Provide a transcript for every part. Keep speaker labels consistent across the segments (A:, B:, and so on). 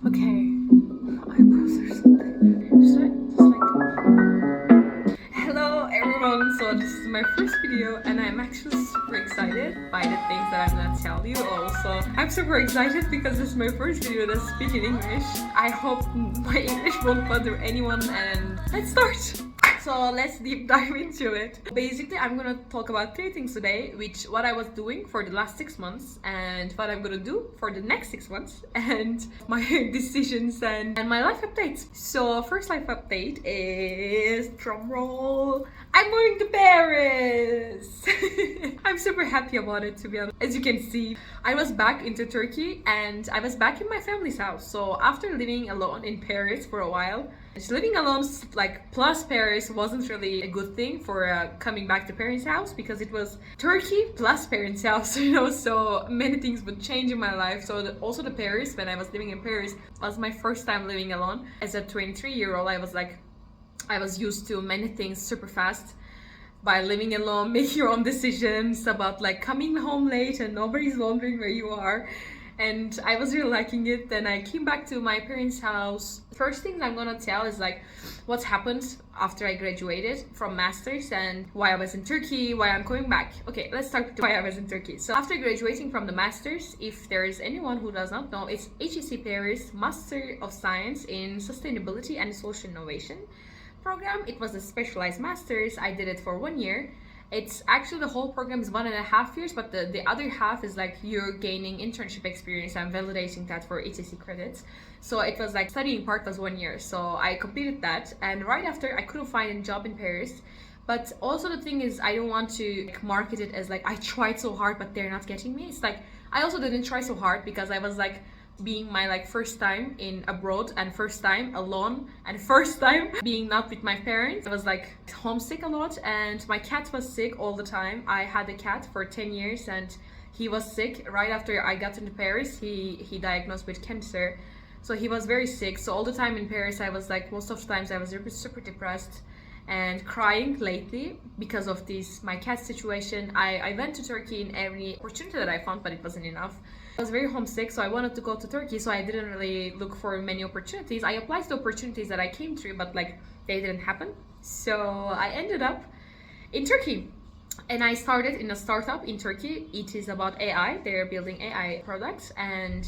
A: Okay, eyebrows or something. Hello everyone, so this is my first video and I'm actually super excited by the things that I'm gonna tell you. Also, I'm super excited because this is my first video that's speaking English. I hope my English won't bother anyone, and let's start! So let's deep dive into it. Basically, I'm gonna talk about three things today, which what I was doing for the last 6 months and what I'm gonna do for the next 6 months and my decisions and my life updates. So first life update is, drum roll, I'm moving to Paris! I'm super happy about it, to be honest. As you can see, I was back into Turkey and I was back in my family's house. So after living alone in Paris for a while, living alone, like, plus Paris wasn't really a good thing for coming back to parents' house, because it was Turkey plus parents' house, you know, so many things would change in my life. So also the Paris, when I was living in Paris, was my first time living alone. As a 23-year-old, I was used to many things super fast by living alone, making your own decisions about like coming home late and nobody's wondering where you are. And I was really liking it. Then I came back to my parents' house. First thing I'm gonna tell is like what's happened after I graduated from masters and why I was in Turkey, why I'm coming back. Okay, let's start with why I was in Turkey. So after graduating from the masters, if there is anyone who does not know, it's HEC Paris Master of Science in Sustainability and Social Innovation program. It was a specialized masters. I did it for 1 year. It's actually, the whole program is 1.5 years, but the other half is like you're gaining internship experience and validating that for HEC credits. So it was like studying part was 1 year. So I completed that, and right after I couldn't find a job in Paris. But also the thing is, I don't want to like market it as like I tried so hard but they're not getting me. It's like I also didn't try so hard because I was like being my like first time in abroad and first time alone and first time being not with my parents. I was like homesick a lot, and my cat was sick all the time. I had a cat for 10 years and he was sick. Right after I got into Paris, he diagnosed with cancer, so he was very sick. So all the time in Paris I was like, most of the times I was super depressed and crying lately because of this my cat situation. I went to Turkey in every opportunity that I found, but it wasn't enough. I was very homesick, so I wanted to go to Turkey, so I didn't really look for many opportunities. I applied to opportunities that I came through, but like they didn't happen. So I ended up in Turkey, and I started in a startup in Turkey. It is about AI. They're building AI products, and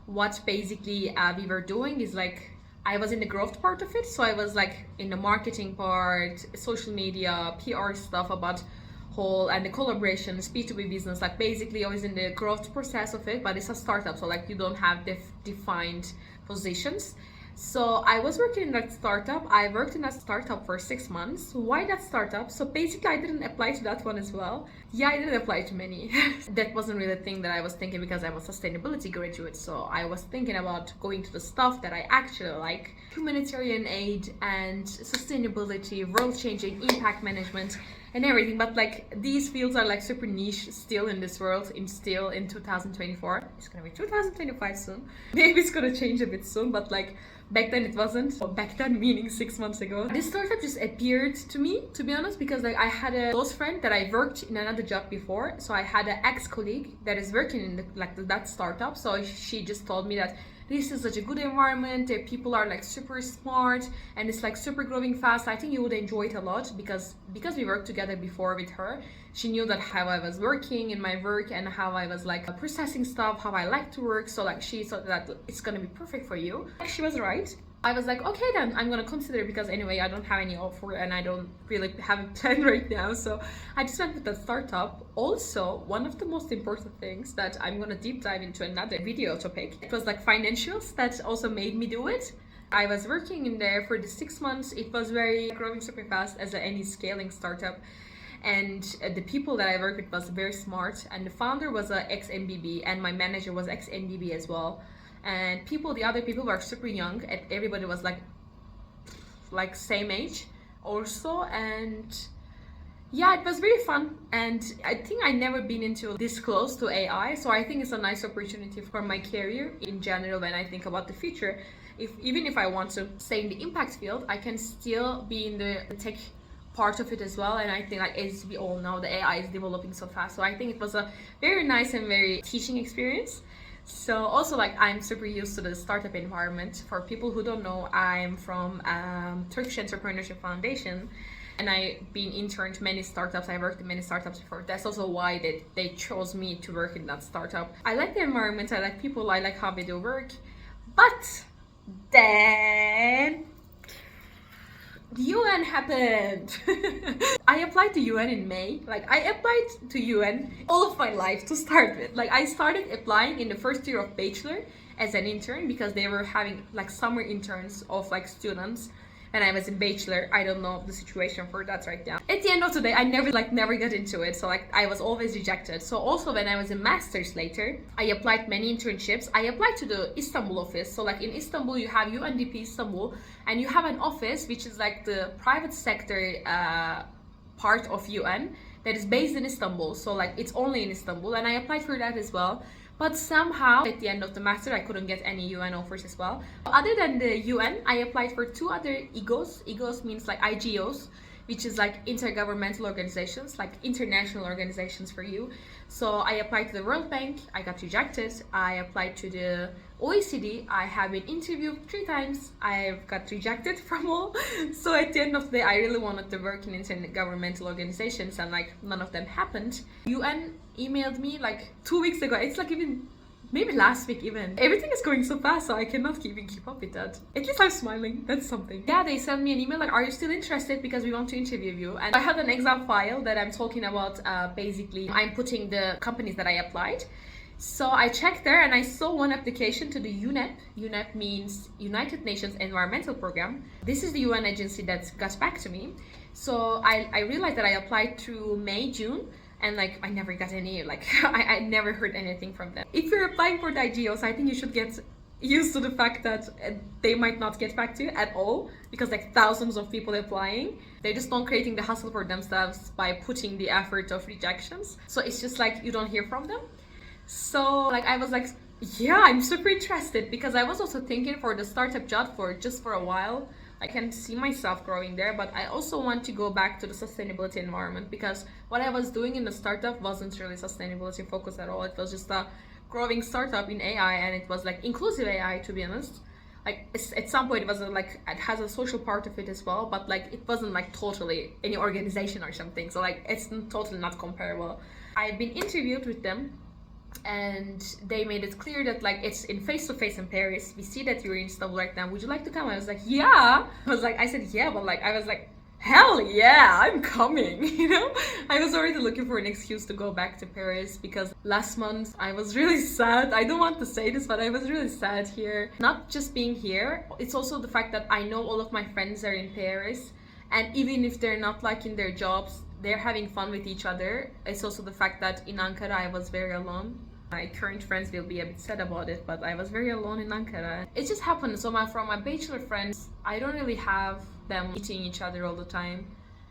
A: what basically we were doing is like, I was in the growth part of it, so I was like in the marketing part, social media, PR stuff about whole, and the collaborations, B2B business, like basically I was in the growth process of it, but it's a startup, so like you don't have defined positions. So I was working in that startup. I worked in that startup for 6 months. Why that startup? So basically I didn't apply to that one as well. Yeah, I didn't apply to many. That wasn't really a thing that I was thinking, because I'm a sustainability graduate, so I was thinking about going to the stuff that I actually like: humanitarian aid and sustainability, world-changing impact management and everything. But like these fields are like super niche still in this world, still in 2024. It's gonna be 2025 soon. Maybe it's gonna change a bit soon, but like back then it wasn't. Back then meaning 6 months ago. This startup just appeared to me, to be honest, because like I had a close friend that I worked in another job before. So I had an ex-colleague that is working in that startup. So she just told me that this is such a good environment, the people are like super smart, and it's like super growing fast. I think you would enjoy it a lot, because we worked together before with her. She knew that how I was working in my work and how I was like processing stuff, how I like to work. So like she thought that it's gonna be perfect for you. She was right. I was like, okay, then I'm gonna consider it, because anyway I don't have any offer and I don't really have a plan right now. So I just went with the startup. Also, one of the most important things that I'm gonna deep dive into another video topic, it was like financials that also made me do it. I was working in there for the 6 months. It was very growing super fast as any scaling startup, and the people that I worked with was very smart, and the founder was a ex-MBB and my manager was ex-MBB as well. And the other people were super young, and everybody was like same age also. And yeah, it was very fun, and I think I never been into this close to AI, so I think it's a nice opportunity for my career in general. When I think about the future, even if I want to stay in the impact field, I can still be in the tech part of it as well. And I think, like, as we all know, the AI is developing so fast, so I think it was a very nice and very teaching experience. So also like I'm super used to the startup environment. For people who don't know, I'm from Turkish Entrepreneurship Foundation, and I've been interned many startups. I worked in many startups before. That's also why they chose me to work in that startup. I like the environment, I like people, I like how they do work. But then the UN happened. I applied to UN in May. Like I applied to UN all of my life to start with. Like I started applying in the first year of bachelor as an intern because they were having like summer interns of like students, and I was in bachelor. I don't know the situation for that right now. At the end of the day, I never got into it. So like I was always rejected. So also when I was in masters later, I applied many internships. I applied to the Istanbul office. So like in Istanbul, you have UNDP Istanbul, and you have an office which is like the private sector part of UN that is based in Istanbul. So like it's only in Istanbul, and I applied for that as well. But somehow, at the end of the master, I couldn't get any UN offers as well. Other than the UN, I applied for 2 other IGOs. IGOs means like IGOs, which is like intergovernmental organizations, like international organizations for you. So I applied to the World Bank, I got rejected. I applied to the OECD, I have been interviewed 3 times, I've got rejected from all. So at the end of the day, I really wanted to work in intergovernmental organizations, and like none of them happened. UN emailed me like 2 weeks ago. It's like even maybe last week even. Everything is going so fast, so I cannot even keep up with that. At least I'm smiling, that's something. Yeah, they sent me an email like, are you still interested, because we want to interview you. And I had an Excel file that I'm talking about. Basically I'm putting the companies that I applied. So I checked there and I saw one application to the UNEP. UNEP means United Nations Environmental Program. This is the UN agency that got back to me. So I realized that I applied through May, June, and like I never got any, like I never heard anything from them. If you're applying for the IGOs, I think you should get used to the fact that they might not get back to you at all, because like thousands of people applying. They're just not creating the hustle for themselves by putting the effort of rejections. So it's just like you don't hear from them. So like I was like, yeah, I'm super interested, because I was also thinking for the startup job for just for a while. I can see myself growing there, but I also want to go back to the sustainability environment, because what I was doing in the startup wasn't really sustainability focused at all. It was just a growing startup in AI, and it was like inclusive AI, to be honest. Like at some point it was like it has a social part of it as well, but like it wasn't like totally any organization or something. So like it's totally not comparable. I've been interviewed with them, and they made it clear that like it's in face-to-face in Paris. We see that you're in Istanbul right now, would you like to come? I was like, yeah. I said yeah, but like I was like, hell yeah, I'm coming. You know, I was already looking for an excuse to go back to Paris, because last month I was really sad. I don't want to say this, but I was really sad here. Not just being here, it's also the fact that I know all of my friends are in Paris, and even if they're not like in their jobs, they're having fun with each other. It's also the fact that in Ankara I was very alone. My current friends will be a bit sad about it, but I was very alone in Ankara. It just happened. So from my bachelor friends, I don't really have them meeting each other all the time.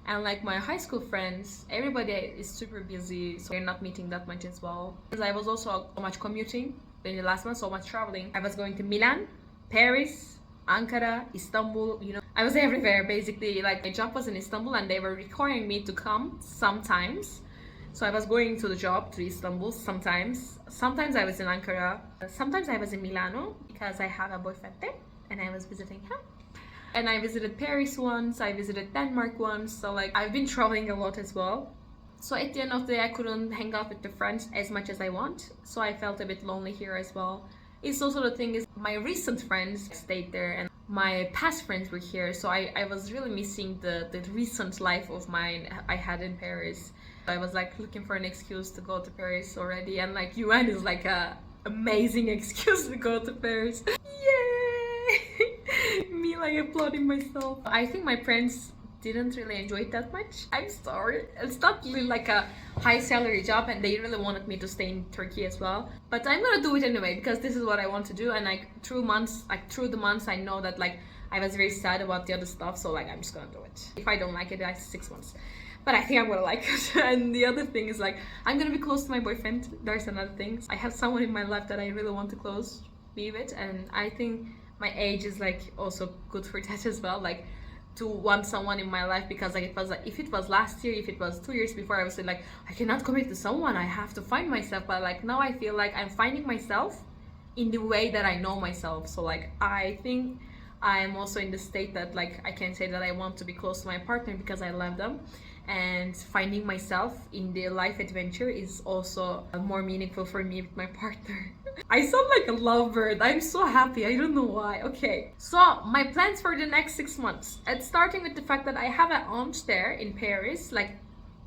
A: And like my high school friends, everybody is super busy, so they're not meeting that much as well. Because I was also so much commuting in the last month, so much traveling. I was going to Milan, Paris, Ankara, Istanbul, you know. I was everywhere basically. Like my job was in Istanbul, and they were requiring me to come sometimes. So I was going to the job to Istanbul sometimes. Sometimes I was in Ankara. Sometimes I was in Milano, because I have a boyfriend there, and I was visiting him. And I visited Paris once, I visited Denmark once. So like I've been traveling a lot as well. So at the end of the day, I couldn't hang out with the friends as much as I want. So I felt a bit lonely here as well. It's also the thing is my recent friends stayed there, and my past friends were here. So I was really missing the recent life of mine I had in Paris. I was like looking for an excuse to go to Paris already, and like UN is like a amazing excuse to go to Paris. Yay! Me like applauding myself. I think my friends didn't really enjoy it that much. I'm sorry. It's not really like a high salary job, and they really wanted me to stay in Turkey as well. But I'm gonna do it anyway, because this is what I want to do. And like through the months, I know that like I was very sad about the other stuff. So like I'm just gonna do it. If I don't like it, that's 6 months. But I think I'm gonna like it. And the other thing is like I'm gonna be close to my boyfriend. There's another thing. I have someone in my life that I really want to be with, and I think my age is like also good for that as well. Like to want someone in my life, because like it was like if it was last year, if it was 2 years before, I was like I cannot commit to someone, I have to find myself. But like now I feel like I'm finding myself, in the way that I know myself. So like I think I'm also in the state that like I can say that I want to be close to my partner because I love them, and finding myself in the life adventure is also more meaningful for me with my partner. I sound like a lovebird. I'm so happy. I don't know why. Okay. So my plans for the next 6 months. And starting with the fact that I have an aunt there in Paris. Like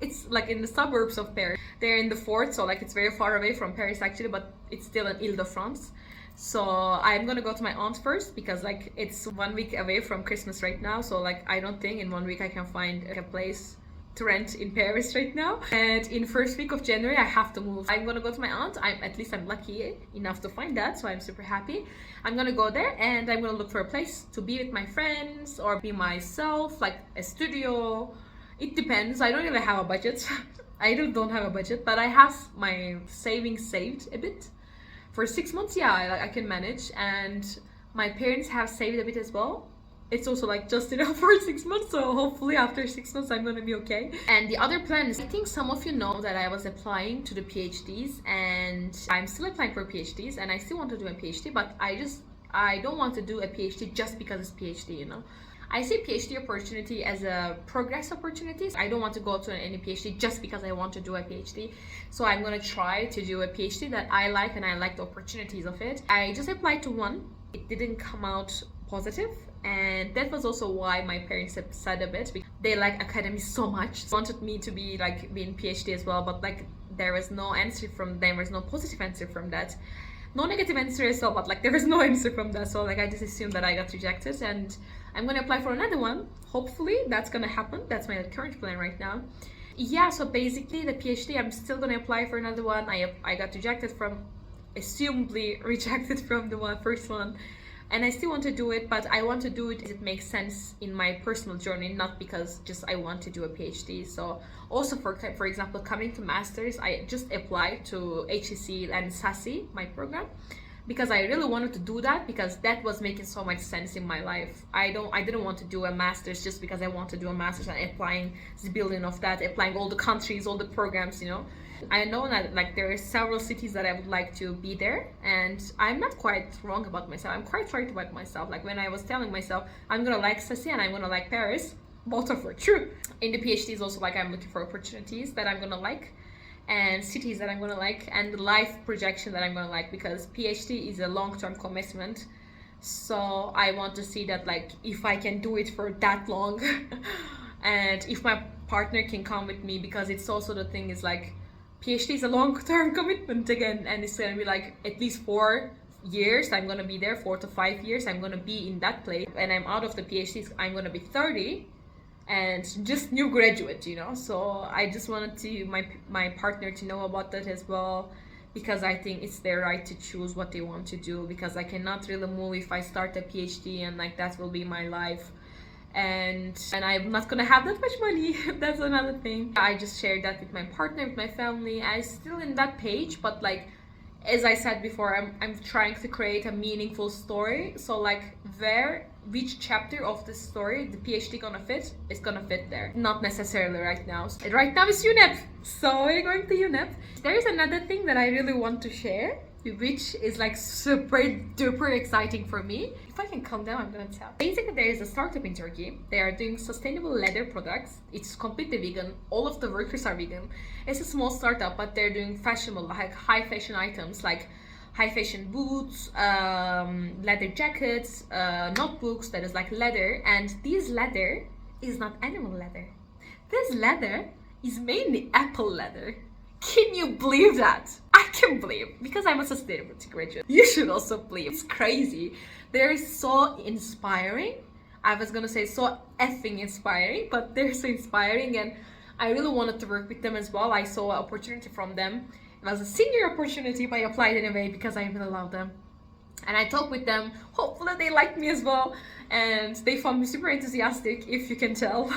A: it's like in the suburbs of Paris. They're in the fort, so like it's very far away from Paris actually, but it's still in Ile-de-France. So I'm gonna go to my aunt first because like it's 1 week away from Christmas right now. So like I don't think in 1 week I can find a place to rent in Paris right now. And in first week of January I have to move. I'm gonna go to my aunt. I'm lucky enough to find that, so I'm super happy. I'm gonna go there and I'm gonna look for a place to be with my friends or be myself, like a studio. It depends. I don't really have a budget. I don't have a budget, but I have my savings saved a bit. For 6 months, yeah, I can manage. And my parents have saved a bit as well. It's also like just enough for 6 months, so hopefully after 6 months I'm gonna be okay. And the other plan is, I think some of you know that I was applying to the PhDs, and I'm still applying for PhDs, and I still want to do a PhD, but I don't want to do a PhD just because it's PhD, you know. I see PhD opportunity as a progress opportunity. I don't want to go to any PhD just because I want to do a PhD. So I'm gonna try to do a PhD that I like, and I like the opportunities of it. I just applied to one. It didn't come out positive, and that was also why my parents upset a bit. They like academy so much, wanted me to be like being PhD as well, but like there was no answer from them. There was no positive answer from that, no negative answer as well, but like there was no answer from that. So like I just assumed that I got rejected, and I'm gonna apply for another one. Hopefully that's gonna happen. That's my current plan right now. Yeah, so basically the PhD, I'm still gonna apply for another one. I got rejected from, assumably rejected from the first one, and I still want to do it, but I want to do it as it makes sense in my personal journey, not because just I want to do a PhD. So also for example, coming to masters, I just applied to HEC and SASI, my program, because I really wanted to do that, because that was making so much sense in my life. I didn't want to do a master's just because I want to do a master's and applying this building of that, applying all the countries, all the programs, you know. I know that like there are several cities that I would like to be there, and I'm not quite wrong about myself. I'm quite right about myself. Like when I was telling myself I'm gonna like Sassi and I'm gonna like Paris, both of were true. In the PhDs also, like I'm looking for opportunities that I'm gonna like, and cities that I'm gonna like, and the life projection that I'm gonna like, because PhD is a long-term commitment. So I want to see that like if I can do it for that long and if my partner can come with me, because it's also the thing is like PhD is a long-term commitment again, and it's gonna be like at least 4 years I'm gonna be there, 4 to 5 years I'm gonna be in that place. When I'm out of the PhDs, I'm gonna be 30 and just new graduate, you know. So I just wanted to my partner to know about that as well, because I think it's their right to choose what they want to do, because I cannot really move if I start a PhD and like that will be my life, and I'm not gonna have that much money. That's another thing. I just shared that with my partner, with my family. I'm still in that page, but like as I said before, I'm trying to create a meaningful story. So like which chapter of the story the PhD gonna fit is gonna fit there, not necessarily right now. Right now is UNEP, so we're going to UNEP. There is another thing that I really want to share, which is like super duper exciting for me. If I can calm down, I'm gonna tell. Basically, there is a startup in Turkey. They are doing sustainable leather products. It's completely vegan. All of the workers are vegan. It's a small startup, but they're doing fashionable, like high fashion items, like high fashion boots, leather jackets, notebooks that is like leather. And this leather is not animal leather. This leather is mainly apple leather. Can you believe that? I can believe, because I'm a sustainability graduate. You should also believe. It's crazy. They're so inspiring. I was gonna say so effing inspiring, but they're so inspiring, and I really wanted to work with them as well. I saw an opportunity from them. It was a senior opportunity, but I applied anyway because I really love them. And I talked with them. Hopefully they liked me as well, and they found me super enthusiastic, if you can tell.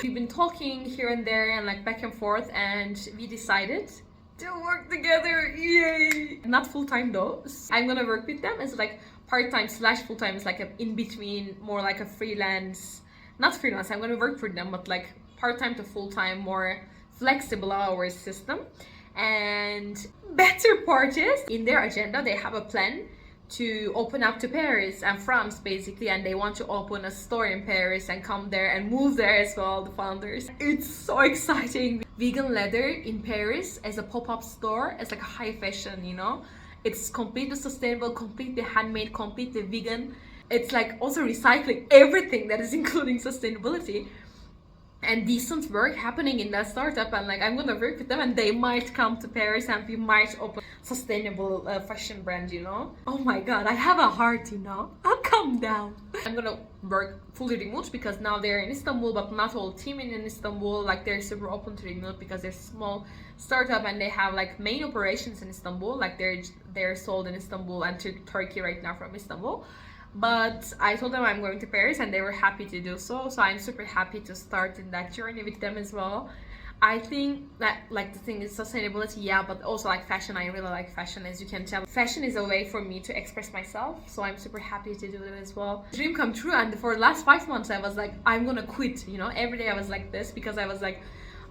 A: We've been talking here and there and like back and forth, and we decided to work together. Yay! Not full-time though. I'm gonna work with them as like part-time / full-time. Is like a in between, more like a freelance, not freelance, I'm gonna work for them, but like part-time to full-time, more flexible hours system. And better part is, in their agenda, they have a plan to open up to Paris and France basically, and they want to open a store in Paris and come there and move there as well, the founders. It's so exciting. Vegan leather in Paris as a pop-up store, as like a high fashion, you know. It's completely sustainable, completely handmade, completely vegan. It's like also recycling everything that is including sustainability. And decent work happening in that startup, and like I'm gonna work with them, and they might come to Paris and we might open sustainable fashion brand, you know. Oh my god, I have a heart, you know. I'll calm down. I'm gonna work fully remote because now they're in Istanbul, but not all team in Istanbul. Like they're super open to remote because they're small startup and they have like main operations in Istanbul. Like they're sold in Istanbul and to Turkey right now from Istanbul. But I told them I'm going to Paris and they were happy to do so. So I'm super happy to start in that journey with them as well. I think that like the thing is sustainability, yeah, but also like fashion. I really like fashion, as you can tell. Fashion is a way for me to express myself. So I'm super happy to do it as well. Dream come true, and for the last 5 months I was like, I'm gonna quit, you know. Every day I was like this because I was like,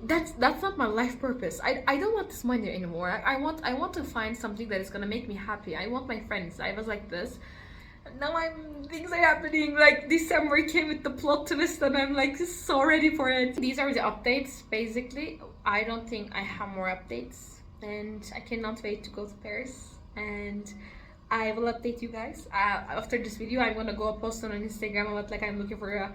A: that's not my life purpose. I don't want this money anymore. I want to find something that is gonna make me happy. I want my friends. I was like this. Now things are happening. Like December came with the plot twist and I'm like so ready for it. These are the updates basically. I don't think I have more updates and I cannot wait to go to Paris, and I will update you guys. After this video I'm gonna go post on Instagram about like I'm looking for a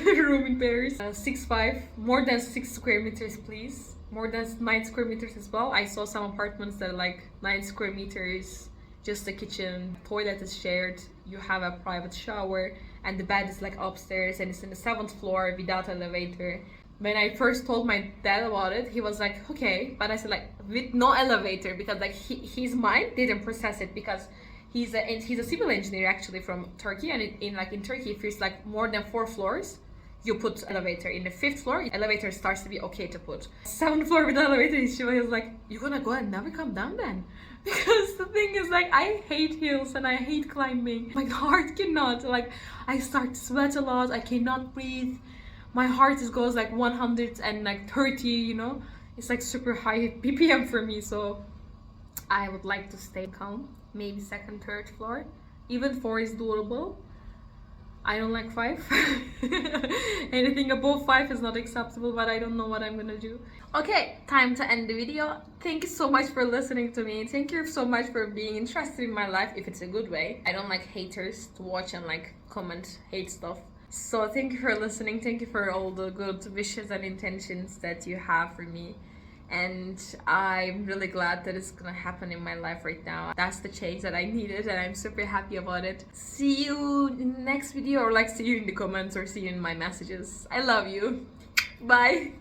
A: room in Paris. 6'5", more than 6 square meters please. More than 9 square meters as well. I saw some apartments that are like 9 square meters. Just the kitchen, toilet is shared, you have a private shower, and the bed is like upstairs and it's in the 7th floor without elevator. When I first told my dad about it, he was like, okay, but I said like with no elevator, because like his mind didn't process it, because he's a civil engineer actually from Turkey, and in Turkey if it's like more than 4 floors, you put elevator. In the 5th floor, elevator starts to be okay to put. 7th floor with elevator, she was like, you're gonna go and never come down then? Because the thing is like I hate hills and I hate climbing. My heart cannot, like I start to sweat a lot, I cannot breathe. My heart just goes like 130, you know. It's like super high BPM for me, so I would like to stay calm. Maybe 2nd, 3rd floor. Even 4 is doable. I don't like 5. Anything above 5 is not acceptable, but I don't know what I'm gonna do. Okay, time to end the video. Thank you so much for listening to me. Thank you so much for being interested in my life, if it's a good way. I don't like haters to watch and like comment hate stuff. So thank you for listening. Thank you for all the good wishes and intentions that you have for me. And I'm really glad that it's gonna happen in my life right now. That's the change that I needed and I'm super happy about it. See you in the next video, or like see you in the comments or see you in my messages. I love you. Bye.